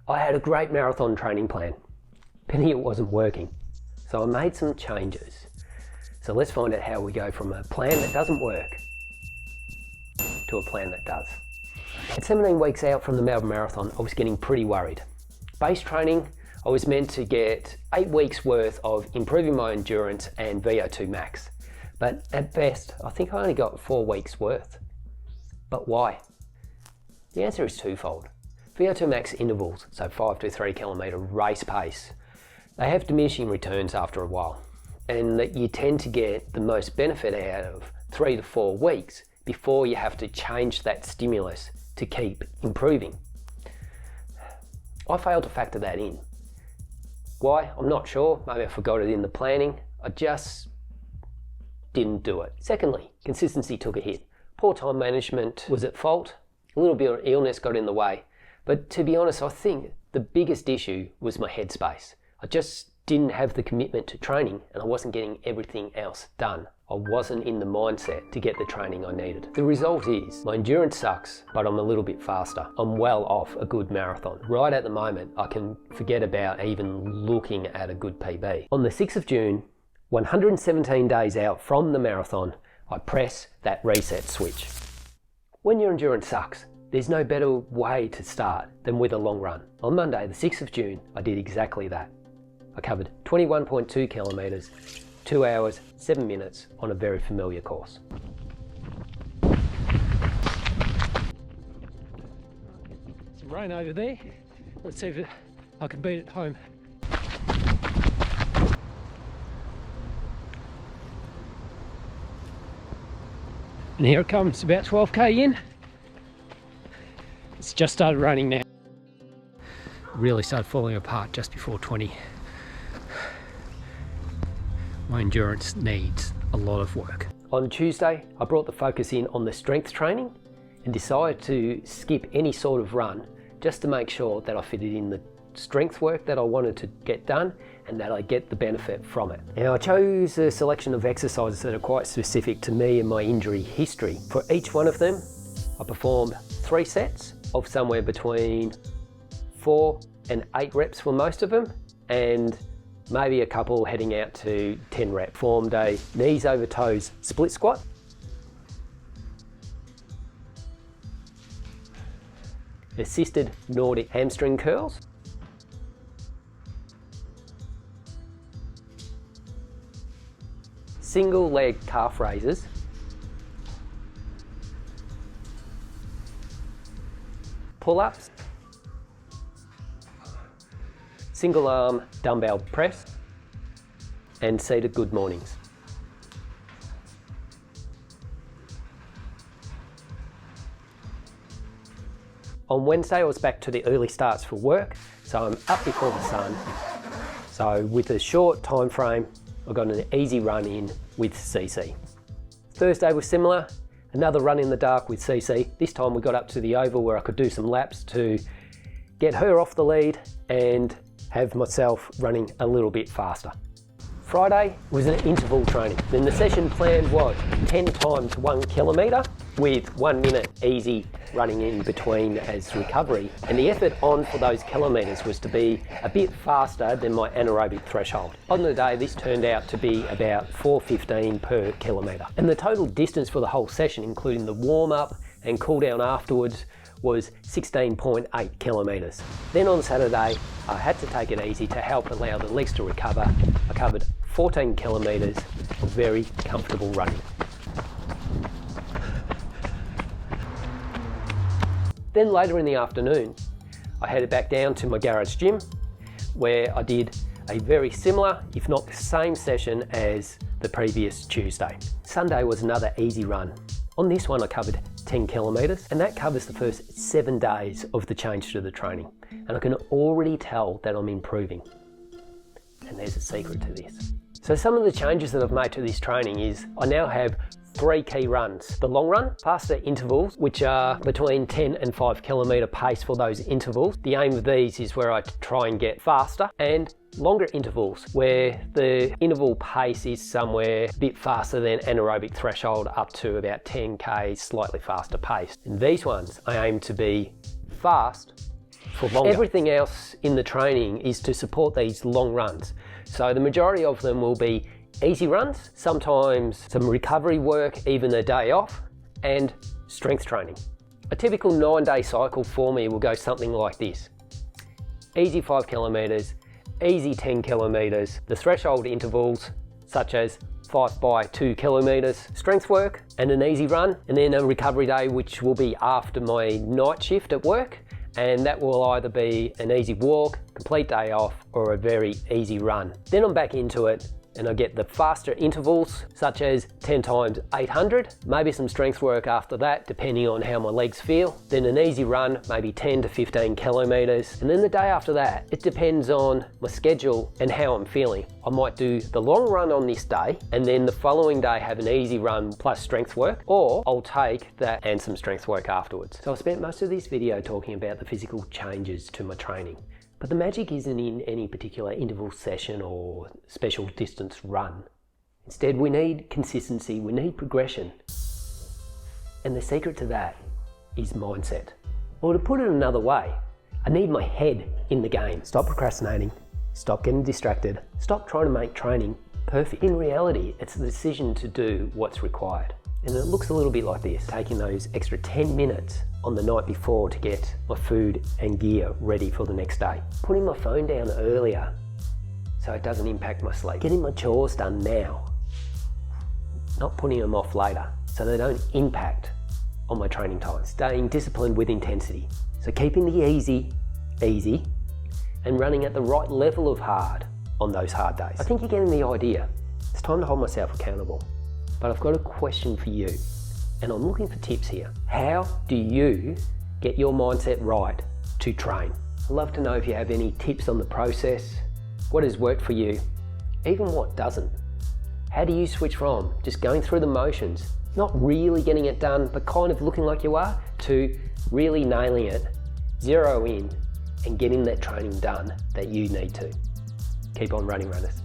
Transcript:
I had a great marathon training plan. Pity it wasn't working. So I made some changes. So let's find out how we go from a plan that doesn't work to a plan that does. At 17 weeks out from the Melbourne Marathon, I was getting pretty worried. Base training, I was meant to get 8 weeks worth of improving my endurance and VO2 max. But at best, I think I only got 4 weeks worth. But why? The answer is twofold. VO2 max intervals, so 5 to 3 kilometre race pace, they have diminishing returns after a while, and that you tend to get the most benefit out of 3 to 4 weeks before you have to change that stimulus to keep improving. I failed to factor that in. Why? I'm not sure. Maybe I forgot it in the planning. I just didn't do it. Secondly, consistency took a hit. Poor time management was at fault. A little bit of illness got in the way. But to be honest, I think the biggest issue was my headspace. I just didn't have the commitment to training, and I wasn't getting everything else done. I wasn't in the mindset to get the training I needed. The result is my endurance sucks, but I'm a little bit faster. I'm well off a good marathon. Right at the moment, I can forget about even looking at a good PB. On the 6th of June, 117 days out from the marathon, I press that reset switch. When your endurance sucks, there's no better way to start than with a long run. On Monday, the 6th of June, I did exactly that. I covered 21.2 kilometres, 2 hours, 7 minutes on a very familiar course. Some rain over there. Let's see if I can beat it home. And here it comes, about 12k in. It's just started raining now. Really started falling apart just before 20. My endurance needs a lot of work. On Tuesday, I brought the focus in on the strength training and decided to skip any sort of run just to make sure that I fitted in the strength work that I wanted to get done and that I get the benefit from it. Now I chose a selection of exercises that are quite specific to me and my injury history. For each one of them, I performed 3 sets of somewhere between 4 and 8 reps for most of them, and maybe a couple heading out to 10 reps. Formed a knees over toes split squat, assisted Nordic hamstring curls, single leg calf raises, pull-ups, single arm dumbbell press, and seated good mornings. On Wednesday, I was back to the early starts for work, so I'm up before the sun. So with a short time frame, I got an easy run in with CC. Thursday was similar, another run in the dark with CC. This time we got up to the oval where I could do some laps to get her off the lead and have myself running a little bit faster. Friday was an interval training. Then the session plan was 10 times 1 kilometre with 1 minute easy running in between as recovery. And the effort on for those kilometres was to be a bit faster than my anaerobic threshold. On the day, this turned out to be about 4:15 per kilometre. And the total distance for the whole session, including the warm-up and cool-down afterwards, was 16.8 kilometres. Then on Saturday, I had to take it easy to help allow the legs to recover. I covered 14 kilometres of very comfortable running. Then later in the afternoon, I headed back down to my garage gym where I did a very similar, if not the same session as the previous Tuesday. Sunday was another easy run. On this one I covered 10 kilometres, and that covers the first 7 days of the change to the training. And I can already tell that I'm improving. And there's a secret to this. So some of the changes that I've made to this training is I now have 3 key runs. The long run, faster intervals, which are between 10 and 5 kilometre pace for those intervals. The aim of these is where I try and get faster, and longer intervals where the interval pace is somewhere a bit faster than anaerobic threshold, up to about 10k, slightly faster pace. And these ones I aim to be fast for longer. Everything else in the training is to support these long runs. So the majority of them will be easy runs, sometimes some recovery work, even a day off, and strength training. A typical 9-day cycle for me will go something like this. Easy 5 kilometers, easy 10 kilometers, the threshold intervals such as 5 by 2 kilometers, strength work and an easy run, and then a recovery day which will be after my night shift at work, and that will either be an easy walk, complete day off, or a very easy run. Then I'm back into it and I get the faster intervals such as 10 times 800, maybe some strength work after that depending on how my legs feel, then an easy run, maybe 10 to 15 kilometers, and then the day after that, it depends on my schedule and how I'm feeling. I might do the long run on this day and then the following day have an easy run plus strength work, or I'll take that and some strength work afterwards. So I spent most of this video talking about the physical changes to my training. But the magic isn't in any particular interval session or special distance run. Instead, we need consistency, we need progression. And the secret to that is mindset. Or to put it another way, I need my head in the game. Stop procrastinating, stop getting distracted, stop trying to make training perfect. In reality, it's the decision to do what's required. And it looks a little bit like this, taking those extra 10 minutes on the night before to get my food and gear ready for the next day. Putting my phone down earlier so it doesn't impact my sleep. Getting my chores done now, not putting them off later so they don't impact on my training time. Staying disciplined with intensity. So keeping the easy, and running at the right level of hard on those hard days. I think you're getting the idea. It's time to hold myself accountable. But I've got a question for you, and I'm looking for tips here. How do you get your mindset right to train? I'd love to know if you have any tips on the process, what has worked for you, even what doesn't. How do you switch from just going through the motions, not really getting it done, but kind of looking like you are, to really nailing it, zero in, and getting that training done that you need to? Keep on running, runners.